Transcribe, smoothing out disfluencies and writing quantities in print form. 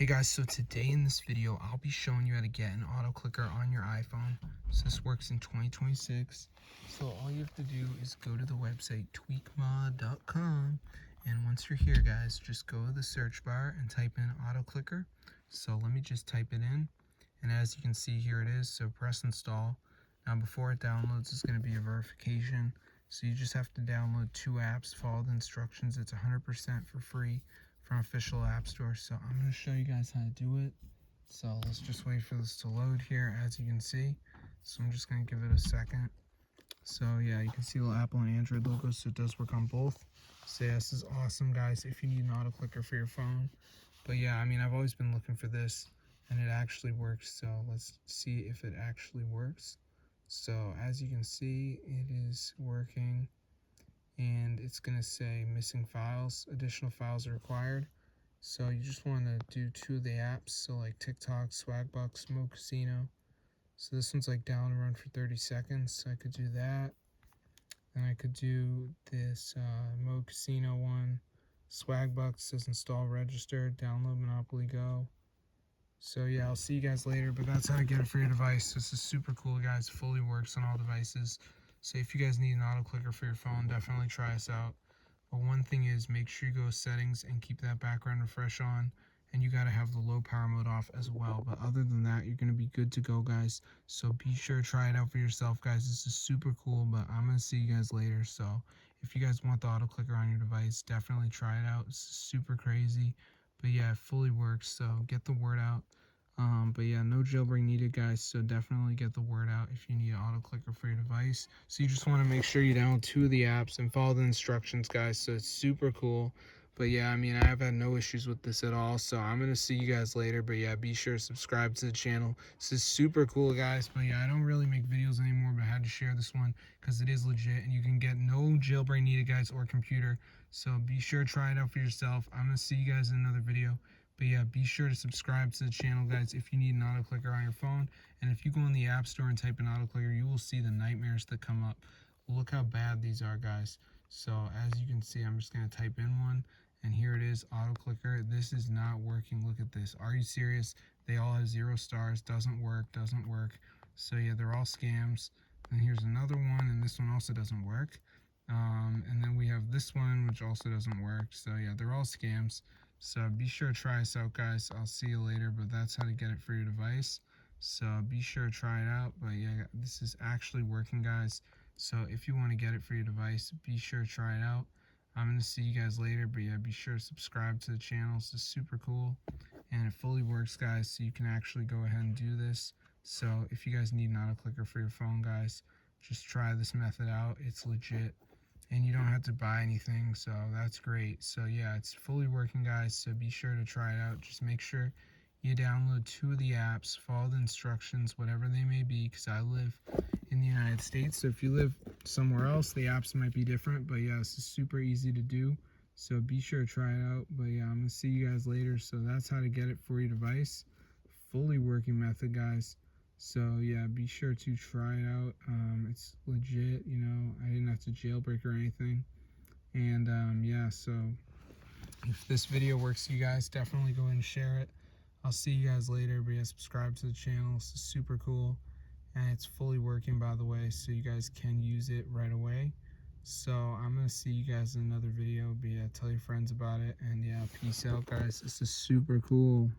Hey guys, so today in this video, I'll be showing you how to get an auto clicker on your iPhone. So this works in 2026. So all you have to do is go to the website tweakmod.com. And once you're here, guys, just go to the search bar and type in auto clicker. So let me just type it in. And as you can see, here it is. So press install. Now before it downloads, it's going to be a verification. So you just have to download 2 apps, follow the instructions. It's 100% for free from official app store. So I'm going to show you guys how to do it. So let's just wait for this to load here, as you can see. So I'm just going to give it a second. So yeah, you can see the Apple and Android logos, so it does work on both. So yeah, this is awesome, guys, if you need an auto clicker for your phone. But yeah, I mean, I've always been looking for this, and it actually works. So let's see if it actually works. So as you can see, it is working, and it's going to say missing files, additional files are required. So you just want to do 2 of the apps, so like TikTok, Swagbucks, Mo Casino. So this one's like down and run for 30 seconds, so I could do that. And I could do this Mo Casino one. Swagbucks says install registered, download Monopoly Go. So yeah, I'll see you guys later, but that's how to get it for your device. This is super cool, guys. Fully works on all devices. So if you guys need an auto clicker for your phone, definitely try us out. But one thing is, make sure you go settings and keep that background refresh on, and you got to have the low power mode off as well. But other than that, you're going to be good to go, guys. So be sure to try it out for yourself, guys. This is super cool, but I'm going to see you guys later. So if you guys want the auto clicker on your device, definitely try it out. It's super crazy, but yeah, it fully works. So get the word out. But yeah, no jailbreak needed, guys, so definitely get the word out if you need an auto clicker for your device. So you just want to make sure you download 2 of the apps and follow the instructions, guys. So it's super cool. But yeah, I mean, I've had no issues with this at all, so I'm gonna see you guys later. But yeah, be sure to subscribe to the channel. This is super cool, guys. But yeah, I don't really make videos anymore, but I had to share this one because it is legit, and you can get no jailbreak needed, guys, or computer. So be sure to try it out for yourself. I'm gonna see you guys in another video. But yeah, be sure to subscribe to the channel, guys, if you need an auto clicker on your phone. And if you go in the App Store and type in auto clicker, you will see the nightmares that come up. Look how bad these are, guys. So as you can see, I'm just going to type in one, and here it is, auto clicker. This is not working. Look at this. Are you serious? They all have 0 stars. Doesn't work. Doesn't work. So yeah, they're all scams. And here's another one, and this one also doesn't work. And then we have this one, which also doesn't work. So yeah, they're all scams. So be sure to try us out, guys. I'll see you later, but that's how to get it for your device. So be sure to try it out. But yeah, this is actually working, guys. So if you want to get it for your device, be sure to try it out. I'm going to see you guys later, but yeah, be sure to subscribe to the channel. This is super cool, and it fully works, guys, so you can actually go ahead and do this. So if you guys need an auto clicker for your phone, guys, just try this method out. It's legit, and you don't have to buy anything, so that's great. So yeah, it's fully working, guys, so be sure to try it out. Just make sure you download 2 of the apps, follow the instructions, whatever they may be, because I live in the United States, so if you live somewhere else, the apps might be different. But yeah, this is super easy to do, so be sure to try it out. But yeah, I'm gonna see you guys later. So that's how to get it for your device. Fully working method, guys. So yeah, be sure to try it out. It's legit, you know. I didn't have to jailbreak or anything. And yeah, so if this video works for you guys, definitely go ahead and share it. I'll see you guys later. But yeah, subscribe to the channel. This is super cool, and it's fully working, by the way, so you guys can use it right away. So I'm gonna see you guys in another video. But yeah, tell your friends about it, and yeah, peace out, guys. This is super cool.